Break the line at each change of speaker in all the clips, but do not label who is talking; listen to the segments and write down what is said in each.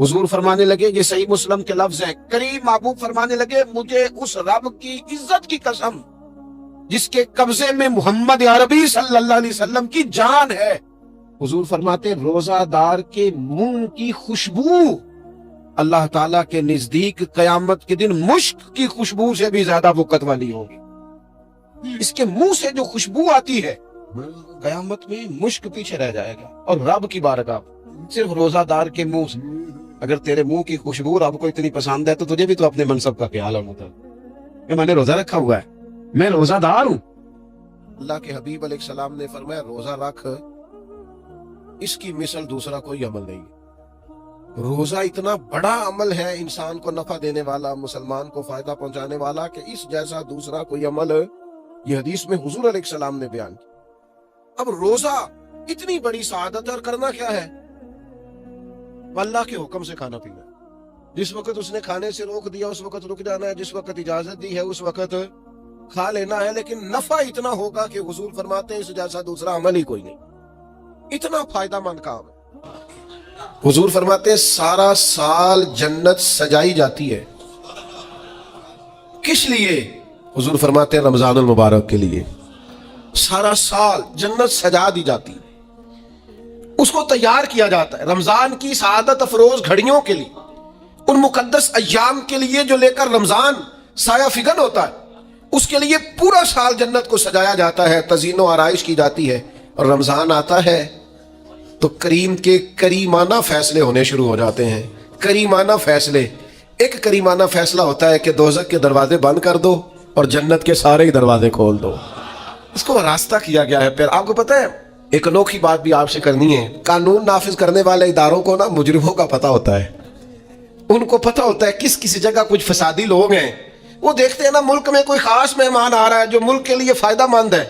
حضور فرمانے لگے، یہ صحیح مسلم کے لفظ ہیں، کریم محبوب فرمانے لگے مجھے اس رب کی عزت کی قسم جس کے قبضے میں محمد عربی صلی اللہ علیہ وسلم کی جان ہے، حضور فرماتے روزہ دار کے منہ کی خوشبو اللہ تعالیٰ کے نزدیک قیامت کے دن مشک کی خوشبو سے بھی زیادہ وقت والی ہوگی۔ اس کے منہ سے جو خوشبو آتی ہے قیامت میں مشک پیچھے رہ جائے گا، اور رب کی بارگاہ صرف روزہ دار کے منہ سے، اگر تیرے منہ کی خوشبو رب کو اتنی پسند ہے تو تجھے بھی تو اپنے منصب کا خیال ہونا تھا کہ میں نے روزہ رکھا ہوا ہے، میں روزہ دار ہوں۔ اللہ کے حبیب علیہ السلام نے فرمایا روزہ رکھ، اس کی مثل دوسرا کوئی عمل نہیں۔ روزہ اتنا بڑا عمل ہے، انسان کو نفع دینے والا، مسلمان کو فائدہ پہنچانے والا، کہ اس جیسا دوسرا کوئی عمل یہ حدیث میں حضور علیہ السلام نے بیان کیا۔ اب روزہ اتنی بڑی سعادت اور کرنا کیا ہے؟ اللہ کے حکم سے کھانا پینا، جس وقت اس نے کھانے سے روک دیا اس وقت رک جانا ہے، جس وقت اجازت دی ہے اس وقت کھا لینا ہے، لیکن نفع اتنا ہوگا کہ حضور فرماتے ہیں اس جیسا دوسرا عمل ہی کوئی نہیں، اتنا فائدہ مند کام ہے۔ حضور فرماتے ہیں سارا سال جنت سجائی جاتی ہے، کس لیے؟ حضور فرماتے ہیں رمضان المبارک کے لیے سارا سال جنت سجا دی جاتی ہے، اس کو تیار کیا جاتا ہے رمضان کی سعادت افروز گھڑیوں کے لیے، ان مقدس ایام کے لیے جو لے کر رمضان سایہ فگن ہوتا ہے، اس کے لیے پورا سال جنت کو سجایا جاتا ہے، تزئین و آرائش کی جاتی ہے، اور رمضان آتا ہے تو کریم کے کریمانہ فیصلے ہونے شروع ہو جاتے ہیں۔ کریمانہ فیصلے، ایک کریمانہ فیصلہ ہوتا ہے کہ دوزخ کے دروازے بند کر دو اور جنت کے سارے ہی دروازے کھول دو، اس کو راستہ کیا گیا ہے۔ پھر آپ کو پتہ ہے ایک انوکھی بات بھی آپ سے کرنی ہے، قانون نافذ کرنے والے اداروں کو نا مجرموں کا پتہ ہوتا ہے، ان کو پتہ ہوتا ہے کس کسی جگہ کچھ فسادی لوگ ہیں، وہ دیکھتے ہیں نا ملک میں کوئی خاص مہمان آ رہا ہے جو ملک کے لیے فائدہ مند ہے،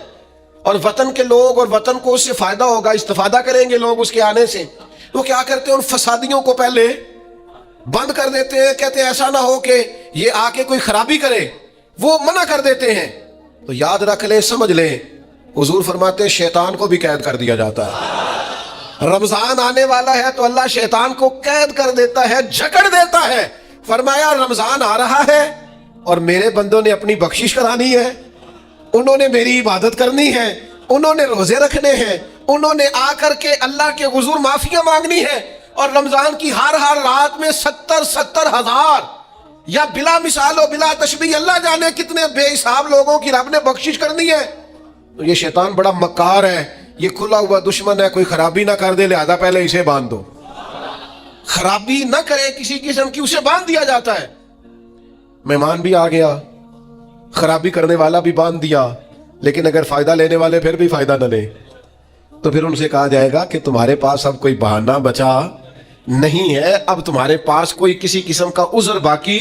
اور وطن کے لوگ اور وطن کو اس سے فائدہ ہوگا، استفادہ کریں گے لوگ اس کے آنے سے، وہ کیا کرتے ہیں ان فسادیوں کو پہلے بند کر دیتے ہیں، کہتے ہیں ایسا نہ ہو کہ یہ آ کے کوئی خرابی کرے، وہ منع کر دیتے ہیں۔ تو یاد رکھ لیں، سمجھ لیں، حضور فرماتے ہیں شیطان کو بھی قید کر دیا جاتا ہے۔ رمضان آنے والا ہے تو اللہ شیطان کو قید کر دیتا ہے، جھکڑ دیتا ہے۔ فرمایا رمضان آ رہا ہے اور میرے بندوں نے اپنی بخشش کرانی ہے، انہوں نے میری عبادت کرنی ہے، انہوں نے روزے رکھنے ہیں، انہوں نے آ کر کے اللہ کے حضور معافیاں مانگنی ہے، اور رمضان کی ہر رات میں 70,000 یا بلا مثال و بلا تشبیہ اللہ جانے کتنے بے حساب لوگوں کی رب نے بخشش کرنی ہے۔ تو یہ شیطان بڑا مکار ہے، یہ کھلا ہوا دشمن ہے، کوئی خرابی نہ کر دے لہذا پہلے اسے باندھ دو، خرابی نہ کرے کسی قسم کی اسے باندھ دیا جاتا ہے۔ مہمان بھی آ گیا، خرابی کرنے والا بھی باندھ دیا، لیکن اگر فائدہ لینے والے پھر بھی فائدہ نہ لے تو پھر ان سے کہا جائے گا کہ تمہارے پاس اب کوئی بہانہ بچا نہیں ہے، اب تمہارے پاس کوئی کسی قسم کا عذر باقی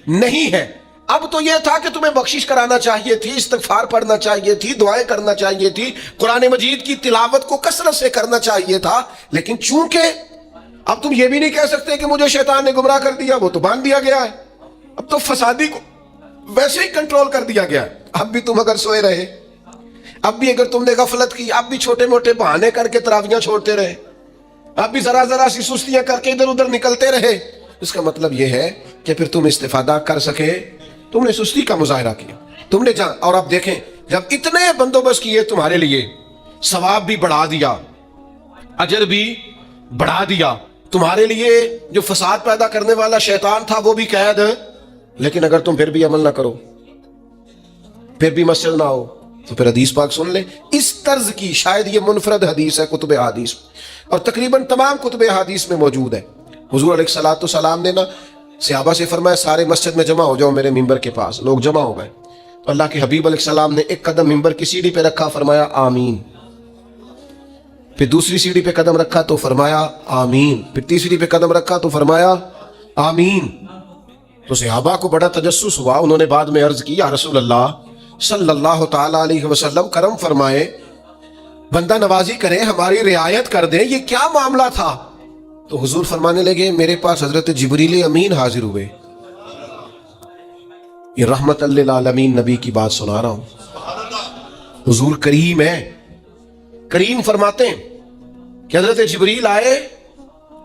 نہیں ہے۔ اب تو یہ تھا کہ تمہیں بخشش کرانا چاہیے تھی، استغفار پڑھنا چاہیے تھی، دعائیں کرنا چاہیے تھی، قرآن مجید کی تلاوت کو کثرت سے کرنا چاہیے تھا، لیکن چونکہ اب تم یہ بھی نہیں کہہ سکتے کہ مجھے شیطان نے گمراہ کر دیا، وہ تو باندھ دیا گیا ہے، اب تو فسادی کو ویسے ہی کنٹرول کر دیا گیا۔ اب بھی تم اگر سوئے رہے، اب بھی اگر تم نے غفلت کی، اب بھی چھوٹے موٹے بہانے کر کے تراویحاں چھوڑتے رہے، اب بھی ذرا سی سستیاں کر کے ادھر ادھر نکلتے رہے، اس کا مطلب یہ ہے کہ پھر تم استفادہ کر سکے، تم نے سستی کا مظاہرہ کیا، تم نے جان، اور اب دیکھیں جب اتنے بندوبست کیے تمہارے لیے، ثواب بھی بڑھا دیا، اجر بھی بڑھا دیا، تمہارے لیے جو فساد پیدا کرنے والا شیطان تھا وہ بھی قید، لیکن اگر تم پھر بھی عمل نہ کرو، پھر بھی مسجد نہ ہو، تو پھر حدیث پاک سن لیں اس طرز کی، شاید یہ منفرد حدیث ہے کتب حدیث، اور تقریباً تمام کتب حدیث میں موجود ہے۔ حضور علیہ السلام نے نا صحابہ سے فرمایا سارے مسجد میں جمع ہو جاؤ میرے ممبر کے پاس، لوگ جمع ہو گئے، تو اللہ کے حبیب علیہ السلام نے ایک قدم ممبر کی سیڑھی پہ رکھا، فرمایا آمین، پھر دوسری سیڑھی پہ قدم رکھا تو فرمایا آمین، پھر تیسری پہ قدم رکھا تو فرمایا آمین۔ تو صحابہ کو بڑا تجسس ہوا، انہوں نے بعد میں عرض کی یا رسول اللہ صلی اللہ تعالیٰ علیہ وسلم کرم فرمائے، بندہ نوازی کریں، ہماری رعایت کر دیں، یہ کیا معاملہ تھا؟ تو حضور فرمانے لگے میرے پاس حضرت جبریل امین حاضر ہوئے، یہ رحمت للعالمین نبی کی بات سنا رہا ہوں، حضور کریم ہے، کریم فرماتے ہیں کہ حضرت جبریل آئے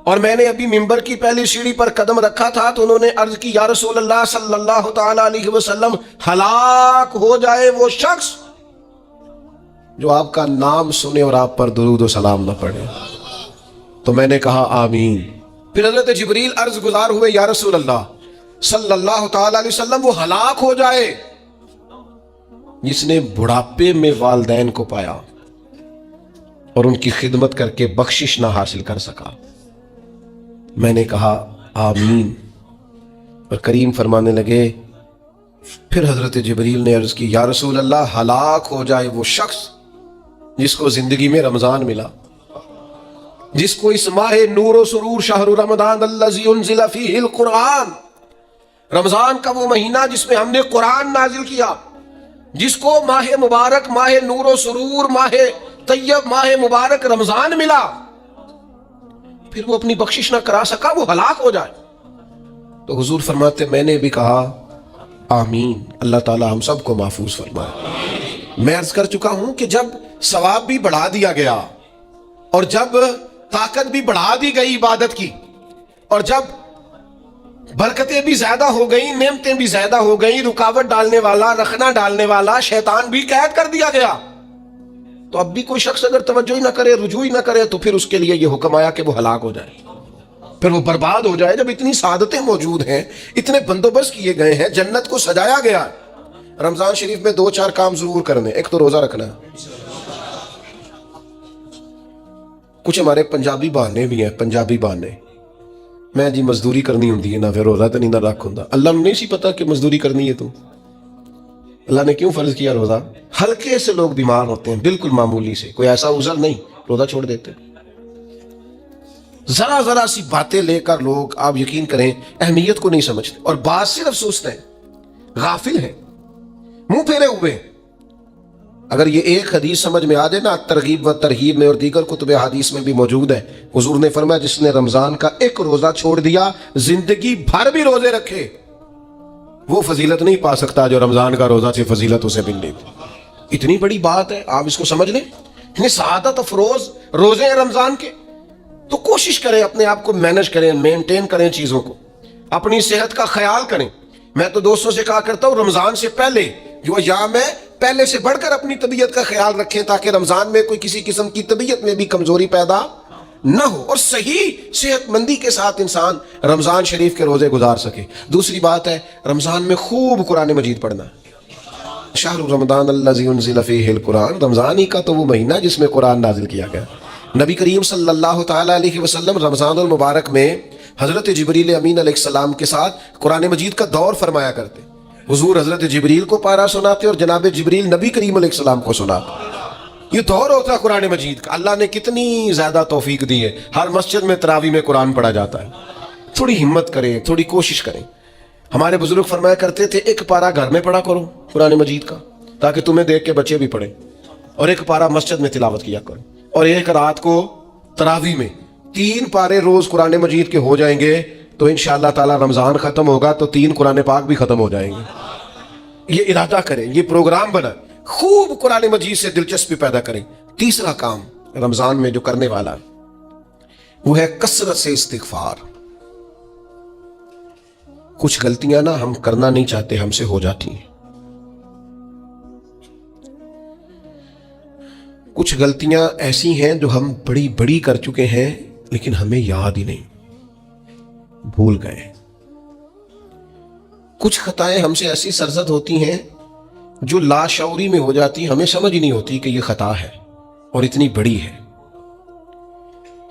اور میں نے ابھی ممبر کی پہلی سیڑھی پر قدم رکھا تھا تو انہوں نے عرض کی یا رسول اللہ صلی اللہ تعالی علیہ وسلم ہلاک ہو جائے وہ شخص جو آپ کا نام سنے اور آپ پر درود و سلام نہ پڑھے. تو میں نے کہا آمین. پھر حضرت جبریل عرض گزار ہوئے یا رسول اللہ صلی اللہ تعالی علیہ وسلم وہ ہلاک ہو جائے جس نے بڑھاپے میں والدین کو پایا اور ان کی خدمت کر کے بخشش نہ حاصل کر سکا. میں نے کہا آمین. اور کریم فرمانے لگے پھر حضرت جبریل نے عرض کی یا رسول اللہ ہلاک ہو جائے وہ شخص جس کو زندگی میں رمضان ملا، جس کو اس ماہ نور و سرور شہر رمضان الذی انزل فیہ القرآن، رمضان کا وہ مہینہ جس میں ہم نے قرآن نازل کیا، جس کو ماہ مبارک، ماہ نور و سرور، ماہ طیب، ماہ مبارک رمضان ملا، پھر وہ اپنی بخشش نہ کرا سکا، وہ ہلاک ہو جائے. تو حضور فرماتے میں نے بھی کہا آمین. اللہ تعالی ہم سب کو محفوظ فرمائے. میں عرض کر چکا ہوں کہ جب ثواب بھی بڑھا دیا گیا اور جب طاقت بھی بڑھا دی گئی عبادت کی اور جب برکتیں بھی زیادہ ہو گئیں، نعمتیں بھی زیادہ ہو گئیں، رکاوٹ ڈالنے والا، رخنہ ڈالنے والا شیطان بھی قید کر دیا گیا، تو اب بھی کوئی شخص اگر توجہ ہی نہ کرے، رجوع ہی نہ کرے، تو پھر اس کے لیے یہ حکم آیا کہ وہ ہلاک ہو جائے، پھر وہ برباد ہو جائے. جب اتنی سعادتیں موجود ہیں، اتنے بندوبست کیے گئے ہیں، جنت کو سجایا گیا ہے، رمضان شریف میں 2-4 کام ضرور کرنے. ایک تو روزہ رکھنا ہے. کچھ ہمارے پنجابی بہانے بھی ہیں، پنجابی بہانے، میں جی مزدوری کرنی ہوندی ہے نا، پھر روزہ تو نہیں نہ رکھ ہوندا. اللہ نے نہیں سی پتا کہ مزدوری کرنی ہے. تو اللہ نے کیوں فرض کیا روزہ؟ ہلکے سے لوگ بیمار ہوتے ہیں، بالکل معمولی سے، کوئی ایسا عذر نہیں، روزہ چھوڑ دیتے. ذرا ذرا سی باتیں لے کر لوگ، آپ یقین کریں، اہمیت کو نہیں سمجھتے، اور بعض صرف سوچتے ہیں، غافل ہیں، منہ پھیرے ہوئے. اگر یہ ایک حدیث سمجھ میں آ جائے نا، ترغیب و ترہیب میں اور دیگر کتب حدیث میں بھی موجود ہے، حضور نے فرمایا جس نے رمضان کا ایک روزہ چھوڑ دیا، زندگی بھر بھی روزے رکھے، وہ فضیلت نہیں پا سکتا جو رمضان کا روزہ سے فضیلت اسے ملنی. اتنی بڑی بات ہے، آپ اس کو سمجھ لیں. اتنے سعادت افروز روزے ہیں رمضان کے. تو کوشش کریں، اپنے آپ کو مینج کریں، مینٹین کریں چیزوں کو، اپنی صحت کا خیال کریں. میں تو دوستوں سے کہا کرتا ہوں رمضان سے پہلے جو ایام ہے، پہلے سے بڑھ کر اپنی طبیعت کا خیال رکھیں تاکہ رمضان میں کوئی کسی قسم کی طبیعت میں بھی کمزوری پیدا نہ ہو اور صحیح صحت مندی کے ساتھ انسان رمضان شریف کے روزے گزار سکے. دوسری بات ہے رمضان میں خوب قرآن مجید پڑھنا. شہر رمضان الذی انزل فیہ القرآن، رمضان ہی کا تو وہ مہینہ جس میں قرآن نازل کیا گیا. نبی کریم صلی اللہ تعالی علیہ وسلم رمضان المبارک میں حضرت جبریل امین علیہ السلام کے ساتھ قرآن مجید کا دور فرمایا کرتے. حضور حضرت جبریل کو پارا سناتے اور جناب جبریل نبی کریم علیہ السلام کو سناتے. یہ دور ہوتا ہے قرآن مجید کا. اللہ نے کتنی زیادہ توفیق دی ہے، ہر مسجد میں تراویح میں قرآن پڑھا جاتا ہے. تھوڑی ہمت کریں، تھوڑی کوشش کریں. ہمارے بزرگ فرمایا کرتے تھے ایک پارا گھر میں پڑھا کرو قرآن مجید کا تاکہ تمہیں دیکھ کے بچے بھی پڑھیں، اور ایک پارا مسجد میں تلاوت کیا کرو، اور ایک رات کو تراویح میں 3 پارے روز قرآن مجید کے ہو جائیں گے تو انشاءاللہ تعالی رمضان ختم ہوگا تو 3 قرآن پاک بھی ختم ہو جائیں گے. یہ ارادہ کریں، یہ پروگرام بنا، خوب قرآن مجید سے دلچسپی پیدا کریں. تیسرا کام رمضان میں جو کرنے والا ہے وہ ہے کثرت سے استغفار. کچھ غلطیاں نا ہم کرنا نہیں چاہتے، ہم سے ہو جاتی ہیں. کچھ غلطیاں ایسی ہیں جو ہم بڑی بڑی کر چکے ہیں لیکن ہمیں یاد ہی نہیں، بھول گئے. کچھ خطائیں ہم سے ایسی سرزد ہوتی ہیں جو لاشعوری میں ہو جاتی، ہمیں سمجھ ہی نہیں ہوتی کہ یہ خطا ہے اور اتنی بڑی ہے.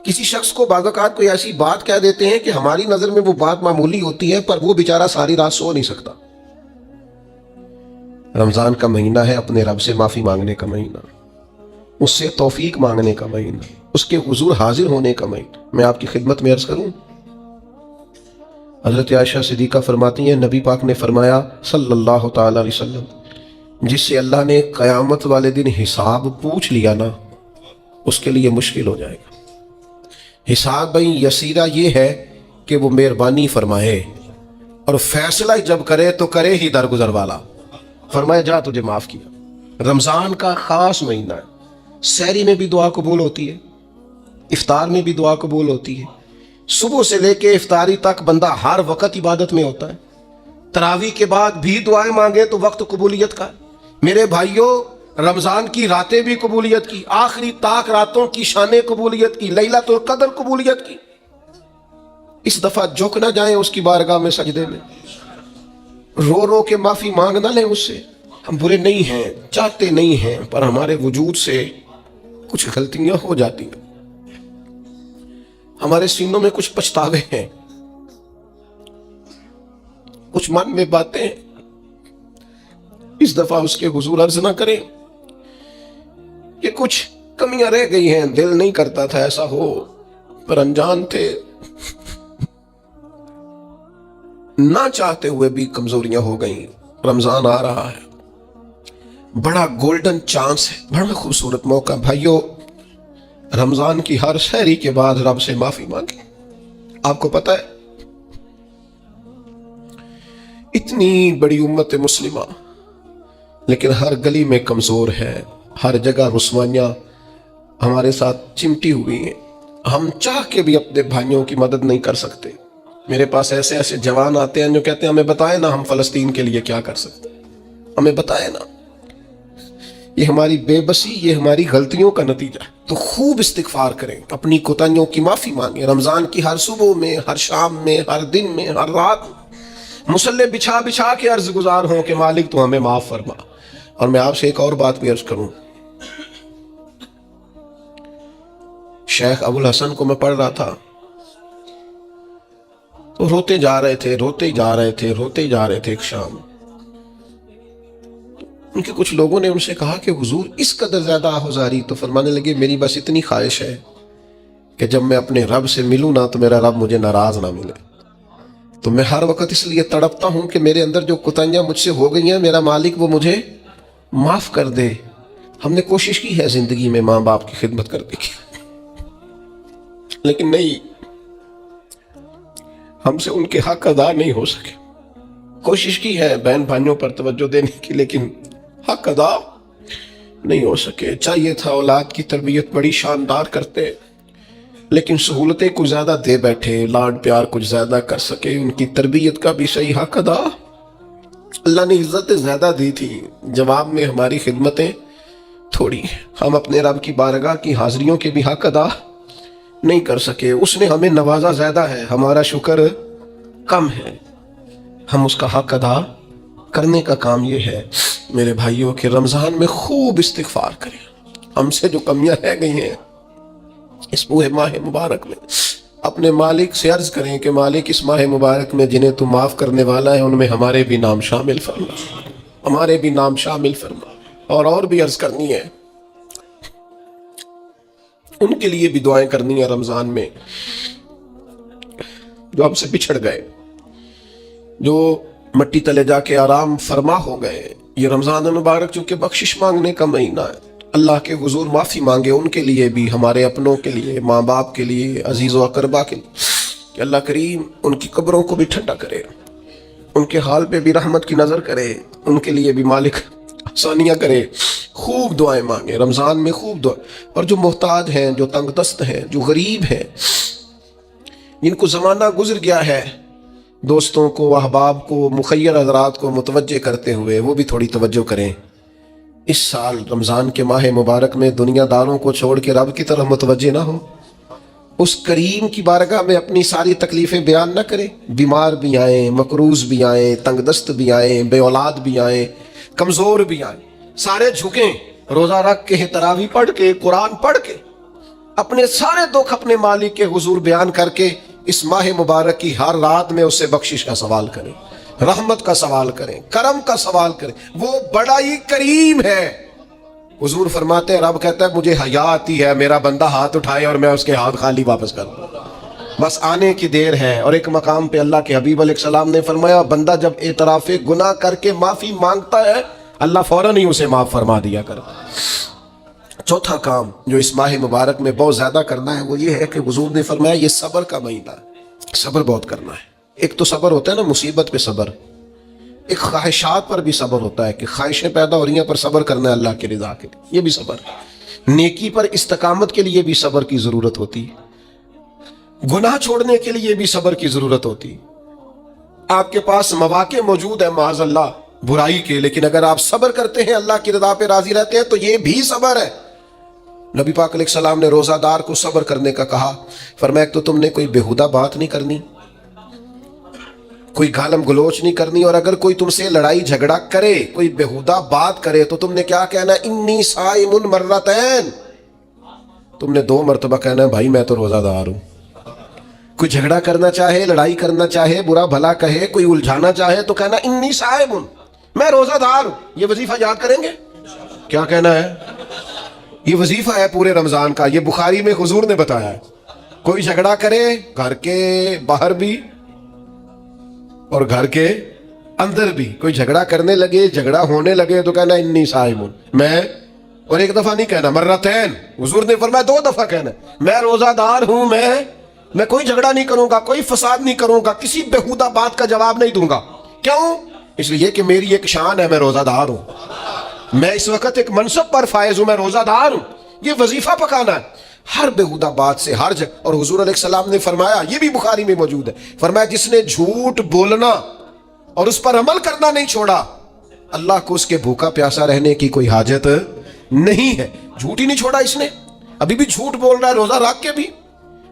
کسی شخص کو بعض اوقات کوئی ایسی بات کہہ دیتے ہیں کہ ہماری نظر میں وہ بات معمولی ہوتی ہے پر وہ بیچارہ ساری رات سو نہیں سکتا. رمضان کا مہینہ ہے اپنے رب سے معافی مانگنے کا مہینہ، اس سے توفیق مانگنے کا مہینہ، اس کے حضور حاضر ہونے کا مہینہ. میں آپ کی خدمت میں عرض کروں، حضرت عائشہ صدیقہ فرماتی ہیں نبی پاک نے فرمایا صلی اللہ تعالی علیہ وسلم جس سے اللہ نے قیامت والے دن حساب پوچھ لیا نا اس کے لیے مشکل ہو جائے گا. حساب بھائی یسیرہ یہ ہے کہ وہ مہربانی فرمائے اور فیصلہ جب کرے تو کرے ہی درگزر والا. فرمایا جا تجھے معاف کیا. رمضان کا خاص مہینہ ہے، سحری میں بھی دعا قبول ہوتی ہے، افطار میں بھی دعا قبول ہوتی ہے، صبح سے لے کے افطاری تک بندہ ہر وقت عبادت میں ہوتا ہے. تراویح کے بعد بھی دعائیں مانگے تو وقت قبولیت کا. میرے بھائیوں، رمضان کی راتیں بھی قبولیت کی، آخری طاق راتوں کی شانیں قبولیت کی، لیلۃ القدر قبولیت کی. اس دفعہ جھک نہ جائیں اس کی بارگاہ میں سجدے میں، رو رو کے معافی مانگ نہ لیں اس سے. ہم برے نہیں ہیں، چاہتے نہیں ہیں، پر ہمارے وجود سے کچھ غلطیاں ہو جاتی ہیں، ہمارے سینوں میں کچھ پچھتاوے ہیں، کچھ من میں باتیں. اس دفعہ اس کے حضور عرض نہ کریں کہ کچھ کمیاں رہ گئی ہیں، دل نہیں کرتا تھا ایسا ہو، پر انجان تھے، نہ چاہتے ہوئے بھی کمزوریاں ہو گئیں. رمضان آ رہا ہے، بڑا گولڈن چانس ہے، بڑا خوبصورت موقع. بھائیو، رمضان کی ہر سحری کے بعد رب سے معافی مانگیں. آپ کو پتہ ہے اتنی بڑی امت مسلمہ لیکن ہر گلی میں کمزور ہے، ہر جگہ رسوائیاں ہمارے ساتھ چمٹی ہوئی ہیں. ہم چاہ کے بھی اپنے بھائیوں کی مدد نہیں کر سکتے. میرے پاس ایسے ایسے جوان آتے ہیں جو کہتے ہیں ہمیں بتائیں نا ہم فلسطین کے لیے کیا کر سکتے ہیں، ہمیں بتائیں نا. یہ ہماری بے بسی، یہ ہماری غلطیوں کا نتیجہ ہے. تو خوب استغفار کریں، اپنی کوتاہیوں کی معافی مانگیں. رمضان کی ہر صبح میں، ہر شام میں، ہر دن میں، ہر رات مصلے بچھا بچھا کے عرض گزار ہوں کہ مالک تو ہمیں معاف فرما. اور میں آپ سے ایک اور بات بھی عرض کروں. شیخ ابو الحسن کو میں پڑھ رہا تھا تو روتے جا رہے تھے، روتے جا رہے تھے، روتے جا رہے تھے. ایک شام ان کے کچھ لوگوں نے ان سے کہا کہ حضور اس قدر زیادہ آہوزاری؟ تو فرمانے لگے میری بس اتنی خواہش ہے کہ جب میں اپنے رب سے ملوں نا تو میرا رب مجھے ناراض نہ ملے. تو میں ہر وقت اس لیے تڑپتا ہوں کہ میرے اندر جو کوتاہیاں مجھ سے ہو گئی ہیں، میرا مالک وہ مجھے معاف کر دے. ہم نے کوشش کی ہے زندگی میں ماں باپ کی خدمت کرنے کی، لیکن نہیں، ہم سے ان کے حق ادا نہیں ہو سکے. کوشش کی ہے بہن بھائیوں پر توجہ دینے کی، لیکن حق ادا نہیں ہو سکے. چاہیے تھا اولاد کی تربیت بڑی شاندار کرتے، لیکن سہولتیں کچھ زیادہ دے بیٹھے، لاڈ پیار کچھ زیادہ کر سکے، ان کی تربیت کا بھی صحیح حق ادا. اللہ نے عزتیں زیادہ دی تھی، جواب میں ہماری خدمتیں تھوڑی ہیں. ہم اپنے رب کی بارگاہ کی حاضریوں کے بھی حق ادا نہیں کر سکے. اس نے ہمیں نوازا زیادہ ہے، ہمارا شکر کم ہے. ہم اس کا حق ادا کرنے کا کام یہ ہے میرے بھائیوں کہ رمضان میں خوب استغفار کریں. ہم سے جو کمیاں رہ گئی ہیں اس پورے ماہ مبارک میں، اپنے مالک سے عرض کریں کہ مالک اس ماہ مبارک میں جنہیں تو معاف کرنے والا ہے ان میں ہمارے بھی نام شامل فرما، ہمارے بھی نام شامل فرما. اور بھی عرض کرنی ہے، ان کے لیے بھی دعائیں کرنی ہے رمضان میں جو ہم سے بچھڑ گئے، جو مٹی تلے جا کے آرام فرما ہو گئے. یہ رمضان المبارک چونکہ بخشش مانگنے کا مہینہ ہے، اللہ کے حضور معافی مانگے ان کے لیے بھی، ہمارے اپنوں کے لیے، ماں باپ کے لیے، عزیز و اقربا کے لیے، کہ اللہ کریم ان کی قبروں کو بھی ٹھنڈا کرے، ان کے حال پہ بھی رحمت کی نظر کرے، ان کے لیے بھی مالک آسانیاں کرے. خوب دعائیں مانگے رمضان میں، خوب دعا. اور جو محتاج ہیں، جو تنگ دست ہیں، جو غریب ہیں، جن کو زمانہ گزر گیا ہے، دوستوں کو، احباب کو، مخیر حضرات کو متوجہ کرتے ہوئے وہ بھی تھوڑی توجہ کریں. اس سال رمضان کے ماہ مبارک میں دنیا داروں کو چھوڑ کے رب کی طرف متوجہ نہ ہو، اس کریم کی بارگاہ میں اپنی ساری تکلیفیں بیان نہ کریں. بیمار بھی آئیں، مقروض بھی آئیں، تنگ دست بھی آئیں، بے اولاد بھی آئیں، کمزور بھی آئیں، سارے جھکیں، روزہ رکھ کے، تراویح پڑھ کے، قرآن پڑھ کے، اپنے سارے دکھ اپنے مالک کے حضور بیان کر کے اس ماہ مبارک کی ہر رات میں اس سے بخشش کا سوال کریں، رحمت کا سوال کریں، کرم کا سوال کریں. وہ بڑا ہی کریم ہے. حضور فرماتے ہیں، رب کہتا ہے مجھے حیا آتی ہے میرا بندہ ہاتھ اٹھائے اور میں اس کے ہاتھ خالی واپس کر دوں، بس آنے کی دیر ہے. اور ایک مقام پہ اللہ کے حبیب علیہ السلام نے فرمایا بندہ جب اعتراف گناہ کر کے معافی مانگتا ہے اللہ فوراً ہی اسے معاف فرما دیا کرتا. چوتھا کام جو اس ماہ مبارک میں بہت زیادہ کرنا ہے وہ یہ ہے کہ حضور نے فرمایا یہ صبر کا مہینہ ہے، صبر بہت کرنا ہے. ایک تو صبر ہوتا ہے نا مصیبت پہ صبر، ایک خواہشات پر بھی صبر ہوتا ہے کہ خواہشیں پیدا ہو رہی ہیں پر صبر کرنا ہے اللہ کی رضا کے لیے، یہ بھی صبر. نیکی پر استقامت کے لیے بھی صبر کی ضرورت ہوتی ہے. गुनाह छोड़ने के लिए भी सब्र की जरूरत होती है। आपके पास मौके मौजूद है माज़अल्लाह बुराई के, लेकिन अगर आप सब्र करते हैं, अल्लाह की रज़ा पे राजी रहते हैं, तो ये भी सब्र है। नबी पाक अलैहिस्सलाम ने रोज़ादार को सब्र करने का कहा। फरमाया तो तुमने कोई बेहुदा बात नहीं करनी, कोई गालम गलोच नहीं करनी, और अगर कोई तुमसे लड़ाई झगड़ा करे, कोई बेहुदा बात करे, तो तुमने क्या कहना, इन्नी साइमुन मर्रतैन, तुमने 2 मरतबा कहना है भाई मैं तो रोज़ादार हूं। कोई झगड़ा करना चाहे, लड़ाई करना चाहे, बुरा भला कहे, कोई उलझाना चाहे, तो कहना इन्नी साइमुन, मैं रोज़ादार हूं। ये वजीफा याद करेंगे, क्या कहना है, ये वजीफा है पूरे रमजान का। ये बुखारी में हुजूर ने बताया है। कोई झगड़ा करे घर के बाहर भी और घर के अंदर भी, कोई झगड़ा करने लगे, झगड़ा होने लगे, तो कहना इन्नी साइमुन, मैं, और एक दफा नहीं कहना, मर्रतैन, हुजूर ने फरमाया 2 दफा कहना, मैं रोजादार हूं, मैं कोई झगड़ा नहीं करूंगा, कोई फसाद नहीं करूंगा, किसी बेहुदा बात का जवाब नहीं दूंगा। क्यों? इसलिए कि मेरी एक शान है, मैं रोजादार हूं, मैं इस वक्त एक मनसब पर फायज हूं, मैं रोजादार हूं। ये वजीफा पकाना है हर बेहुदा बात से, हर जगह। और हुजूर अलैहिस्सलाम ने फरमाया, ये भी बुखारी में मौजूद है, फरमाया जिसने झूठ बोलना और उस पर अमल करना नहीं छोड़ा, अल्लाह को उसके भूखा प्यासा रहने की कोई हाजत नहीं है। झूठ ही नहीं छोड़ा इसने, अभी भी झूठ बोल रहा है, रोजा रख के भी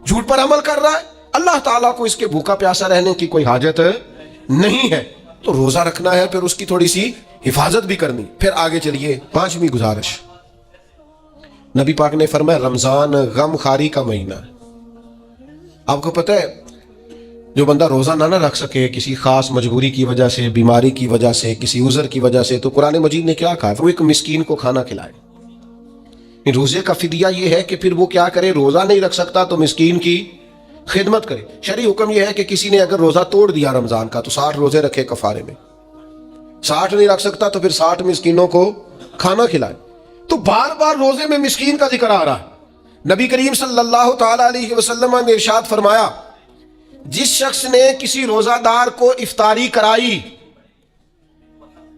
झूठ पर अमल कर रहा है, अल्लाह ताला को इसके भूखा प्यासा रहने की कोई हाजत नहीं है। तो रोजा रखना है, फिर उसकी थोड़ी सी हिफाजत भी करनी। फिर आगे चलिए, 5वीं गुजारिश, नबी पाक ने फरमाया रमजान गम खारी का महीना है। आपको पता है जो बंदा रोजा ना रख सके किसी खास मजबूरी की वजह से, बीमारी की वजह से, किसी उज़र की वजह से, तो कुरान मजीद ने क्या कहा, वो एक मिस्कीन को खाना खिलाए। रोजे का फिदिया ये है कि फिर वो क्या करे, रोजा नहीं रख सकता तो मिस्कीन की खिदमत करे। शरई हुक्म यह है कि किसी ने अगर रोजा तोड़ दिया रमजान का, तो 60 रोजे रखे कफारे में, 60 नहीं रख सकता तो फिर 60 मिस्कीनों को खाना खिलाए। तो बार बार रोजे में मिस्कीन का जिक्र आ रहा है। नबी करीम सल्लल्लाहु ताला अलैहि वसल्लम ने इरशाद फरमाया, जिस शख्स ने किसी रोजादार को इफ्तारी कराई,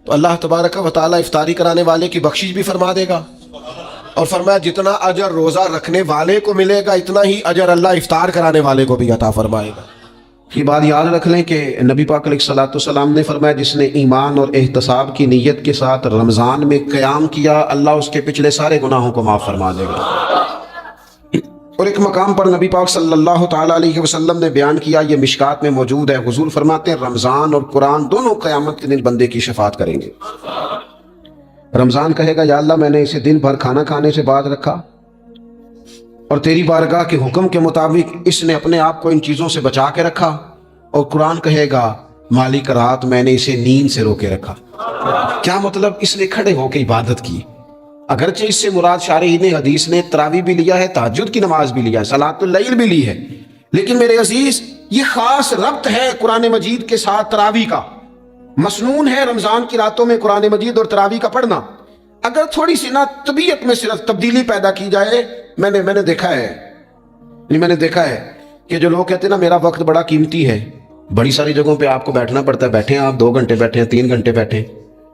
तो अल्लाह तबारक व तआला इफ्तारी कराने वाले की बख्शिश भी फरमा देगा, और फरमाया जितना अजर रोजा रखने वाले को मिलेगा, इतना ही अजर अल्लाह इफ्तार कराने वाले को भी अता फरमाएगा। ये बात याद रख लें कि नबी पाक अलैहिस्सलाम ने फरमाया, जिसने ईमान और एहतसाब की नीयत के साथ रमजान में क़याम किया, अल्लाह उसके पिछले सारे गुनाहों को माफ फरमा देगा। और एक मकाम पर नबी पाक सल्लल्लाहु ताला अलैहि वसल्लम ने बयान किया, ये मिशकात में मौजूद है, हुजूर फरमाते हैं रमजान और कुरान दोनों क़यामत के दिन बंदे की शफाअत करेंगे। रमजान कहेगा, या अल्लाह मैंने इसे दिन भर खाना खाने से बात रखा और तेरी बारगाह के हुक्म के मुताबिक इसने अपने आप को इन चीज़ों से बचा के रखा। और कुरान कहेगा, मालिक रात मैंने इसे नींद से रोके रखा। क्या मतलब, इसने खड़े होकर इबादत की। अगरचे इससे मुराद शारहीन हदीस ने तरावी भी लिया है, तहज्जुद की नमाज भी लिया है, सलातुल लैल भी ली है, लेकिन मेरे अजीज ये खास रब्त है कुरान मजीद के साथ तरावी का। मसनून है रमजान की रातों में कुरान मजीद और तरावी का पढ़ना। अगर थोड़ी सी ना तबीयत में सिर्फ तब्दीली पैदा की जाए, मैंने देखा है कि जो लोग कहते हैं ना मेरा वक्त बड़ा कीमती है, बड़ी सारी जगहों पे आपको बैठना पड़ता है, बैठे आप 2 घंटे बैठे हैं, 3 घंटे बैठे।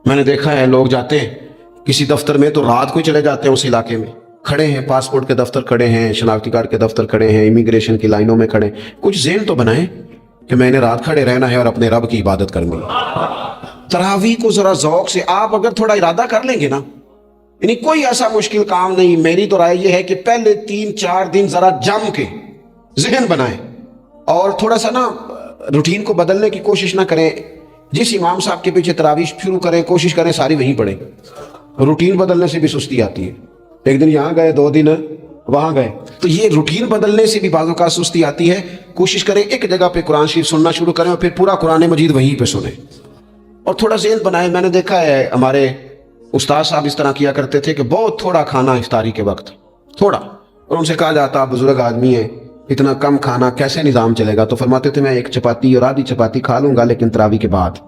मैंने देखा है लोग जाते हैं किसी दफ्तर में तो रात को ही चले जाते हैं, उस इलाके में खड़े हैं, पासपोर्ट के दफ्तर खड़े हैं, शनाख्ती कार्ड के दफ्तर खड़े हैं, इमिग्रेशन की लाइनों में खड़े। कुछ ज़हन तो बनाएं कि मैंने रात खड़े रहना है और अपने रब की इबादत करनी है। तरावी को जरा ज़ौक़ से आप अगर थोड़ा इरादा कर लेंगे ना, यानी कोई ऐसा मुश्किल काम नहीं। मेरी तो राय ये है कि पहले 3-4 दिन जरा जम के ज़हन बनाएं और थोड़ा सा ना रूटीन को बदलने की कोशिश ना करें। जिस इमाम साहब के पीछे तरावी शुरू करें, कोशिश करें सारी वहीं पढ़ें। रूटीन बदलने से भी सुस्ती आती है, एक दिन यहाँ गए, 2 दिन वहां गए, तो ये रूटीन बदलने से भी बाज़ों का सुस्ती आती है। कोशिश करें एक जगह पे कुरान शरीफ सुनना शुरू करें और फिर पूरा कुरान मजीद वहीं पे सुने और थोड़ा ज़हन बनाए। मैंने देखा है हमारे उस्ताद साहब इस तरह किया करते थे कि बहुत थोड़ा खाना इफ्तारी के वक्त, थोड़ा, और उनसे कहा जाता बुजुर्ग आदमी है, इतना कम खाना कैसे निज़ाम चलेगा, तो फरमाते थे मैं 1 चपाती और आधी चपाती खा लूंगा, लेकिन तरावी के बाद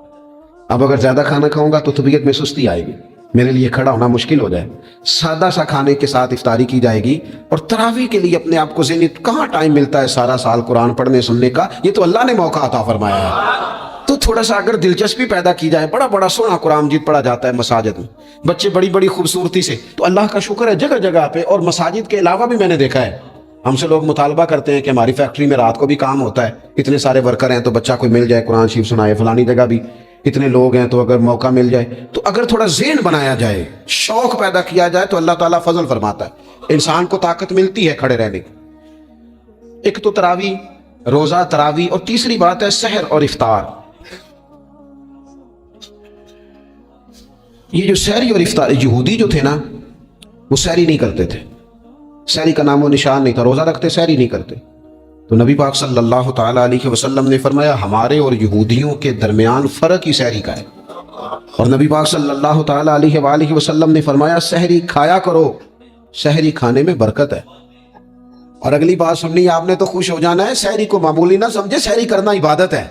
अब अगर ज़्यादा खाना खाऊंगा तो तबीयत में सुस्ती आएगी, मेरे लिए खड़ा होना मुश्किल हो जाए। सादा सा खाने के साथ इफ्तारी की जाएगी और तरावी के लिए अपने आप को ज़हनी, कहाँ टाइम मिलता है सारा साल कुरान पढ़ने सुनने का, ये तो अल्लाह ने मौका अता फरमाया है। तो थोड़ा सा अगर दिलचस्पी पैदा की जाए, बड़ा बड़ा सोना कुरान मजीद पढ़ा जाता है मसाजिद में, बच्चे बड़ी बड़ी खूबसूरती से, तो अल्लाह का शुक्र है जगह जगह पे। और मसाजिद के अलावा भी मैंने देखा है
हमसे लोग मुतालबा करते हैं कि हमारी फैक्ट्री में रात को भी काम होता है, इतने सारे वर्कर हैं तो बच्चा कोई मिल जाए कुरान शरीफ सुनाए, फलानी जगह भी इतने लोग हैं तो अगर मौका मिल जाए। तो अगर थोड़ा ज़हन बनाया जाए, शौक पैदा किया जाए तो अल्लाह ताला फजल फरमाता है, इंसान को ताकत मिलती है खड़े रहने की। एक तो तरावी, रोजा, तरावी, और तीसरी बात है सहर और इफ्तार। ये जो सहरी और इफ्तार, यहूदी जो थे ना वो सहरी नहीं करते थे, सहरी का नामो निशान नहीं था, रोजा रखते सहरी नहीं करते। तो नबी पाक सल्लल्लाहु ताला अलैहि वसल्लम ने फरमाया हमारे और यहूदियों के दरमियान फ़र्क ही सहरी का है। और नबी पाक सल्लल्लाहु ताला अलैहि वसल्लम ने फरमाया सहरी खाया करो, सहरी खाने में बरकत है। और अगली बात सुननी आपने तो खुश हो जाना है, सहरी को मामूली ना समझे, सहरी करना इबादत है।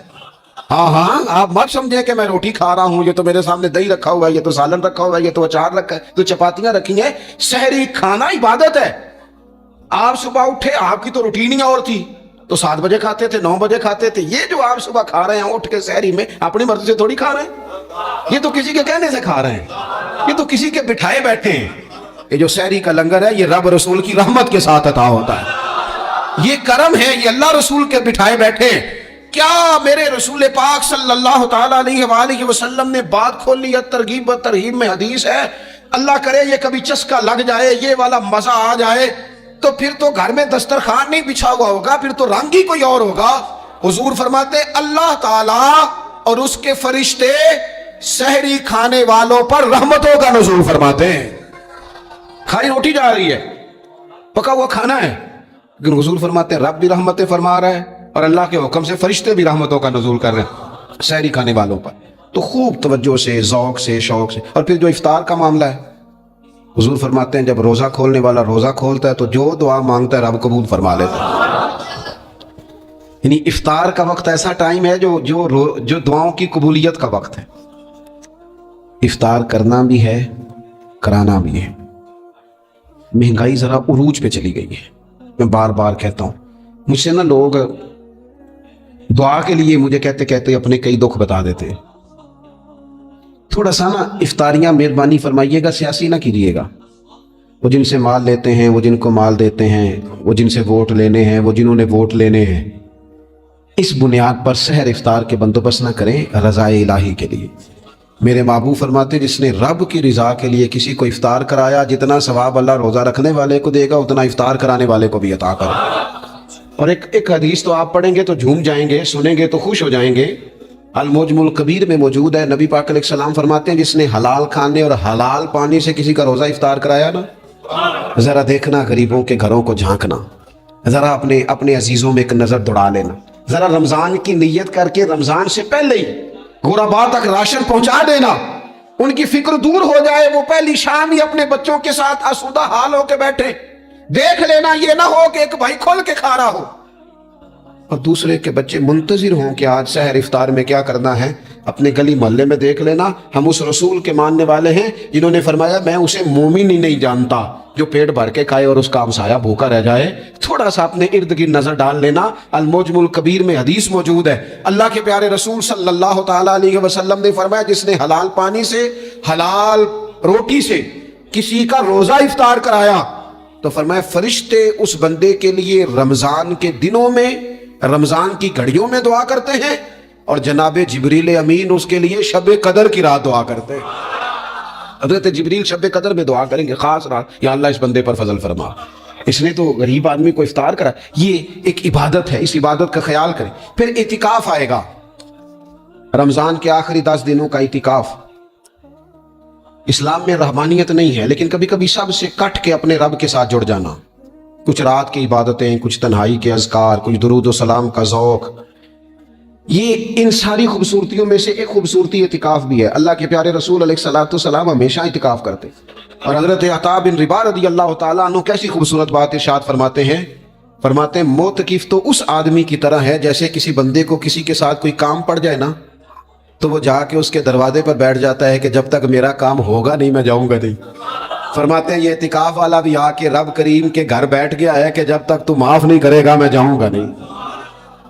हाँ हाँ, आप मत समझे कि मैं रोटी खा रहा हूँ, ये तो मेरे सामने दही रखा हुआ है, ये तो सालन रखा हुआ है, ये तो अचार रखा है, तो चपातियां रखी हैं। सहरी खाना इबादत है। आप सुबह उठे, आपकी तो रूटीन ही और थी, तो 7 बजे खाते थे, 9 बजे खाते थे। ये जो आप सुबह खा रहे हैं उठ के सहरी में, अपनी मर्जी से थोड़ी खा रहे हैं, ये तो किसी के कहने से खा रहे हैं, ये तो किसी के बिठाए बैठे हैं। ये जो सहरी का लंगर है ये रब रसूल की रहमत के साथ अता होता है, ये करम है, ये अल्लाह रसूल के बिठाए बैठे। क्या मेरे रसूल पाक सल्लल्लाहु ताला अलैहि वसल्लम ने बात खोली है, तरगीब व तरहीब में हदीस है। अल्लाह करे ये कभी चस्का लग जाए, ये वाला मजा आ जाए, तो फिर तो घर में दस्तरखान नहीं बिछा हुआ होगा, फिर तो रंग ही कोई और होगा। हुजूर फरमाते अल्लाह ताला और उसके फरिश्ते सहरी खाने वालों पर रहमतों का नुज़ूल फरमाते हैं। खाली रोटी जा रही है, पका हुआ खाना है, लेकिन हुजूर फरमाते हैं रब भी रहमतें फरमा रहा है और अल्लाह के हुक्म से फरिश्ते भी रहमतों का नुज़ूल कर रहे हैं सहरी खाने वालों पर। तो खूब तवज्जो से, ज़ौक़ से, शौक से। और फिर जो इफ्तार का मामला है, हुजूर फरमाते हैं जब रोज़ा खोलने वाला रोज़ा खोलता है तो जो दुआ मांगता है रब कबूल फरमा लेता है। यानी इफ्तार का वक्त ऐसा टाइम है जो दुआओं की कबूलियत का वक्त है। इफ्तार करना भी है, कराना भी है। महंगाई ज़रा उरूज पे चली गई है, मैं बार बार कहता हूँ। मुझसे ना लोग दुआ के लिए मुझे कहते कहते अपने कई दुख बता देते हैं। थोड़ा सा ना इफ्तारियां मेहरबानी फरमाइएगा, सियासी ना कीजिएगा। वो जिनसे माल लेते हैं, वो जिनको माल देते हैं, वो जिनसे वोट लेने हैं, वो जिन्होंने वोट लेने हैं, इस बुनियाद पर सहर इफ्तार के बंदोबस्त ना करें रज़ाए इलाही के लिए। मेरे महबूब फरमाते जिसने रब की रज़ा के लिए किसी को इफ्तार कराया, जितना सवाब अल्लाह रोज़ा रखने वाले को देगा उतना इफ्तार कराने वाले को भी अता करे। और एक हदीस तो आप पढ़ेंगे तो झूम जाएंगे, सुनेंगे तो खुश हो जाएंगे। अल मुजमुल कबीर में मौजूद है, नबी पाक अलैहिस्सलाम फरमाते हैं जिसने हलाल खाने और हलाल पानी से किसी का रोज़ा इफ्तार कराया ना, ज़रा देखना गरीबों के घरों को झांकना, ज़रा अपने अजीज़ों में एक नज़र दौड़ा लेना, ज़रा रमज़ान की नीयत करके रमज़ान से पहले ही गुरबा तक राशन पहुंचा देना, उनकी फिक्र दूर हो जाए। वो पहली शाम ही अपने बच्चों के साथ आसूदा हाल होके बैठे, देख लेना ये ना हो कि एक भाई खोल के खा रहा हो और दूसरे के बच्चे मुंतजिर हों कि आज सहर इफ्तार में क्या करना है। अपने गली मोहल्ले में देख लेना, हम उस रसूल के मानने वाले हैं जिन्होंने फरमाया मैं उसे मोमिन ही नहीं जानता जो पेट भर के खाए और उसका हमसाया भूखा रह जाए। थोड़ा सा अपने इर्द गिर्द नजर डाल लेना। अल मुजमुल कबीर में हदीस मौजूद है, अल्लाह के प्यारे रसूल सल्लल्लाहु ताला अलैहि वसल्लम ने फरमाया जिसने हलाल पानी से, हलाल रोटी से किसी का रोजा इफ्तार कराया तो फरमाया फरिश्ते उस बंदे के लिए रमजान के दिनों में, रमजान की घड़ियों में दुआ करते हैं और जनाबे जिब्रील अमीन उसके लिए शब कदर की रात दुआ करते हैं। हज़रत जिब्रील शब कदर में दुआ करेंगे, खास रात, या अल्लाह इस बंदे पर फजल फरमा, इसने तो गरीब आदमी को इफ्तार करा। ये एक इबादत है, इस इबादत का ख्याल करें। फिर इतिकाफ आएगा, रमजान के आखिरी 10 दिनों का इतिकाफ। इस्लाम में रहमानियत नहीं है, लेकिन कभी कभी सब से कट के अपने रब के साथ जुड़ जाना। कुछ रात की इबादतें, कुछ तन्हाई के अज़कार, कुछ दुरूद व सलाम का ज़ौक़, ये इन सारी खूबसूरतियों में से एक खूबसूरती इतिकाफ भी है। अल्लाह के प्यारे रसूल अलैहिस्सलातु वस्सलाम हमेशा इतिकाफ करते। और हज़रत अता बिन रिबा रज़ी अल्लाह तआला अन्हु कैसी खूबसूरत बात इरशाद फरमाते हैं, मोतकिफ तो उस आदमी की तरह है जैसे किसी बंदे को किसी के साथ कोई काम पड़ जाए ना तो वो जाके उसके दरवाजे पर बैठ जाता है कि जब तक मेरा काम होगा नहीं मैं जाऊंगा नहीं। फरमाते हैं ये इतिकाफ वाला भी आके रब करीम के घर बैठ गया है कि जब तक तू माफ नहीं करेगा मैं जाऊंगा नहीं,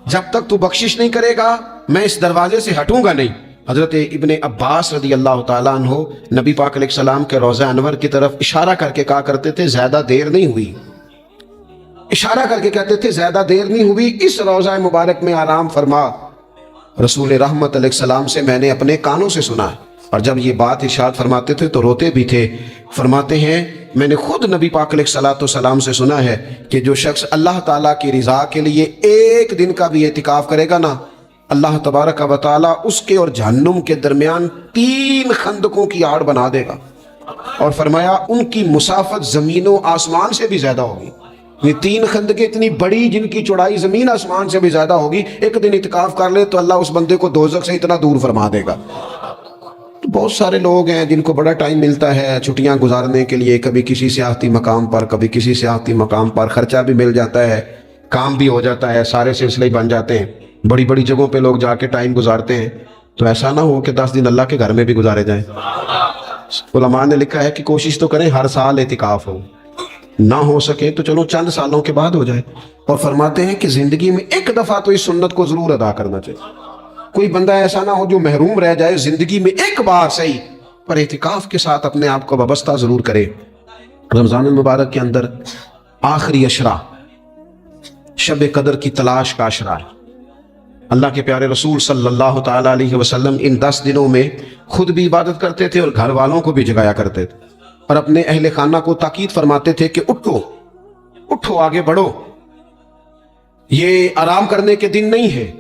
जब तक तू बख्शिश नहीं करेगा मैं इस दरवाजे से हटूंगा नहीं। हजरत इब्ने अब्बास रदी अल्लाह ताला अन्हु नबी पाक अलैहिस्सलाम के रोज़ा अनवर की तरफ इशारा करके कहा करते थे ज्यादा देर नहीं हुई, इशारा करके कहते थे ज्यादा देर नहीं हुई, इस रोज़ा मुबारक में आराम फरमा। रसूल रहमत अलैहिस्सलाम से मैंने अपने कानों से सुना है, और जब ये बात इरशाद फरमाते थे तो रोते भी थे। फरमाते हैं मैंने खुद नबी पाक अलैहिस्सलाम से सुना है कि जो शख्स अल्लाह ताला की रिज़ा के लिए एक दिन का भी एतिकाफ करेगा ना, अल्लाह तबारक व तआला उसके और जहन्नुम के दरमियान 3 खंदकों की आड़ बना देगा। और फरमाया उनकी मुसाफत ज़मीनों आसमान से भी ज़्यादा होगी। ये 3 खंदकें इतनी बड़ी जिनकी चौड़ाई ज़मीन आसमान से भी ज़्यादा होगी, एक दिन इतिकाफ कर ले तो अल्लाह उस बंदे को दोज़ख से इतना दूर फरमा देगा। तो बहुत सारे लोग हैं जिनको बड़ा टाइम मिलता है छुट्टियां गुजारने के लिए, कभी किसी सियाहती मकाम पर, कभी किसी सियाहती मकाम पर, खर्चा भी मिल जाता है, काम भी हो जाता है, सारे सिलसिले बन जाते हैं, बड़ी बड़ी जगहों पे लोग जाके टाइम गुजारते हैं। तो ऐसा ना हो कि 10 दिन अल्लाह के घर में भी गुजारे जाएं। उलमा ने लिखा है कि कोशिश तो करें हर साल एतिकाफ हो, ना हो सके तो चलो चंद सालों के बाद हो जाए। और फरमाते हैं कि जिंदगी में एक दफा तो इस सुन्नत को जरूर अदा करना चाहिए। कोई बंदा ऐसा ना हो जो महरूम रह जाए, जिंदगी में एक बार सही पर एतिकाफ के साथ अपने आप को वाबस्ता जरूर करे। रमजान मुबारक के अंदर आखिरी अशरा शब कदर की तलाश का अशरा है। अल्लाह के प्यारे रसूल सल्लल्लाहु ताला अलैहि वसल्लम इन 10 दिनों में खुद भी इबादत करते थे और घर वालों को भी जगाया करते थे, और अपने अहले खाना को ताकीद फरमाते थे कि उठो उठो, आगे बढ़ो, ये आराम करने के दिन नहीं है।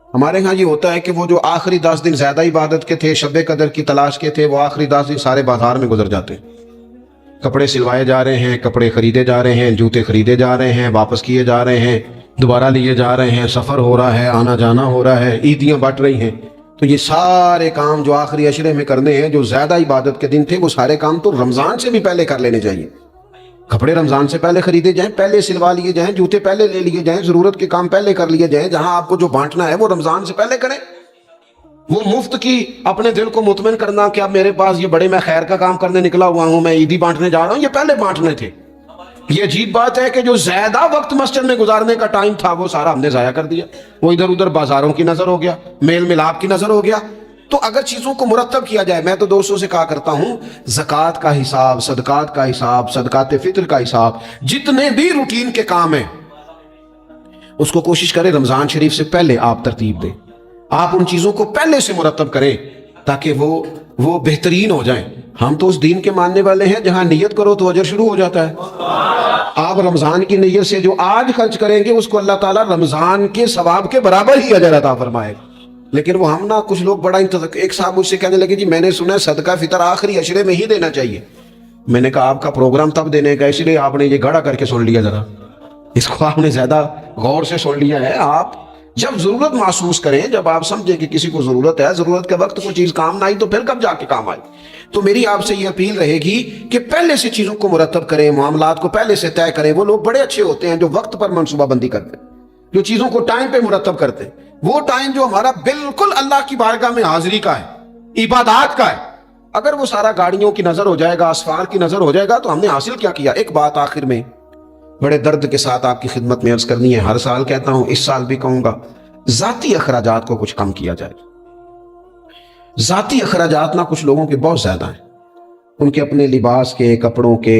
हमारे यहाँ ये होता है कि वो जो आखिरी 10 दिन ज्यादा इबादत के थे, शब कदर की तलाश के थे, वो आखिरी 10 दिन सारे बाजार में गुजर जाते हैं। कपड़े सिलवाए जा रहे हैं, कपड़े खरीदे जा रहे हैं, जूते खरीदे जा रहे हैं, वापस किए जा रहे हैं, दोबारा लिए जा रहे हैं, सफर हो रहा है, आना जाना हो रहा है, ईदियां बट रही हैं। तो ये सारे काम जो आखिरी अशरे में करने हैं, जो ज्यादा इबादत के दिन थे, वो सारे काम तो रमजान से भी पहले कर लेने चाहिए। कपड़े रमजान से पहले खरीदे जाएं, पहले सिलवा लिए जाएं, जूते पहले ले लिए जाएं, जरूरत के काम पहले कर लिए जाएं। जहां आपको जो बांटना है वो रमजान से पहले करें। वो मुफ्त की अपने दिल को मुतमिन करना कि अब मेरे पास ये बड़े मैं खैर का काम करने निकला हुआ हूं, मैं ईदी बांटने जा रहा हूं, ये पहले बांटने थे। ये अजीब बात है कि जो ज्यादा वक्त मस्जिद में गुजारने का टाइम था वो सारा हमने जाया कर दिया। वो इधर उधर बाजारों की नजर हो गया, मेल मिलाप की नजर हो गया। तो अगर चीजों को मुरत्तब किया जाए, मैं तो दोस्तों से कहा करता हूं, ज़कात का हिसाब, सदकात का हिसाब, सदकात फित्र का हिसाब, जितने भी रूटीन के काम हैं उसको कोशिश करें रमजान शरीफ से पहले आप तरतीब दें। आप उन चीजों को पहले से मुरत्तब करें ताकि वो बेहतरीन हो जाएं। हम तो उस दीन के मानने वाले हैं जहां नियत करो तो अजर शुरू हो जाता है। आप रमजान की नियत से जो आज खर्च करेंगे उसको अल्लाह ताला रमजान के सवाब के बराबर ही अजर अता फरमाएगा। लेकिन वो हम ना, कुछ लोग बड़ा एक साहब मुझसे कहने लगे जी मैंने सुना है सदका फितर आखिरी अशरे में ही देना चाहिए। मैंने कहा आपका प्रोग्राम तब देने का, इसलिए आपने ये गाढ़ा करके सुन लिया, जरा इसको आपने ज्यादा गौर से सुन लिया है। आप जब जरूरत महसूस करें, जब आप समझे कि किसी को जरूरत है, जरूरत के वक्त कोई चीज काम ना आई तो फिर कब जाके काम आई। तो मेरी आपसे ये अपील रहेगी कि पहले से चीजों को मुरतब करें, मामलात को पहले से तय करें। वो लोग बड़े अच्छे होते हैं जो वक्त पर मनसूबाबंदी करते हैं, जो चीजों को टाइम पे मुरतब करते हैं। वो टाइम जो हमारा बिल्कुल अल्लाह की बारगाह में हाजिरी का है, इबादत का है, अगर वो सारा गाड़ियों की नजर हो जाएगा, असफार की नजर हो जाएगा, तो हमने हासिल क्या किया। एक बात आखिर में बड़े दर्द के साथ आपकी खिदमत में अर्ज करनी है, हर साल कहता हूं, इस साल भी कहूंगा, जाती अखराजात को कुछ कम किया जाए। जाती अखराजात ना कुछ लोगों के बहुत ज्यादा हैं, उनके अपने लिबास के, कपड़ों के,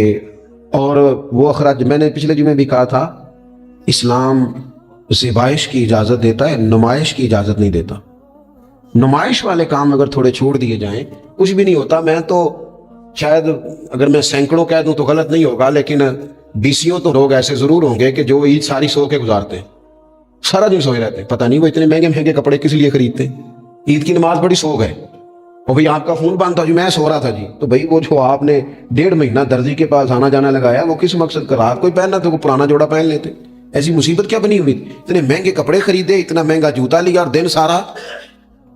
और वो अखराज मैंने पिछले जुमे भी कहा था, इस्लाम ज़िबाइश की इजाजत देता है, नुमाइश की इजाजत नहीं देता। नुमाइश वाले काम अगर थोड़े छोड़ दिए जाएं कुछ भी नहीं होता। मैं तो शायद अगर मैं सैकड़ों कह दूं तो गलत नहीं होगा, लेकिन 20 तो लोग ऐसे जरूर होंगे कि जो ईद सारी सो के गुजारते हैं, सारा दिन सोए रहते हैं। पता नहीं वो इतने महंगे महंगे कपड़े किस लिए खरीदते हैं। ईद की नमाज बड़ी सो गए, और भाई आपका फोन बंद था जी, मैं सो रहा था जी। तो भाई वो जो आपने 1.5 महीना दर्जी के पास आना जाना लगाया, वो किस मकसद का? रात कोई पहनना तो वो पुराना जोड़ा पहन लेते। ऐसी मुसीबत क्या बनी हुई? इतने महंगे कपड़े खरीदे, इतना महंगा जूता लिया, और दिन सारा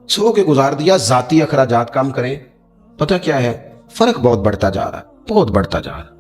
सो के गुजार दिया। जाती अखराजात कम करें। पता क्या है, फर्क बहुत बढ़ता जा रहा है, बहुत बढ़ता जा रहा है।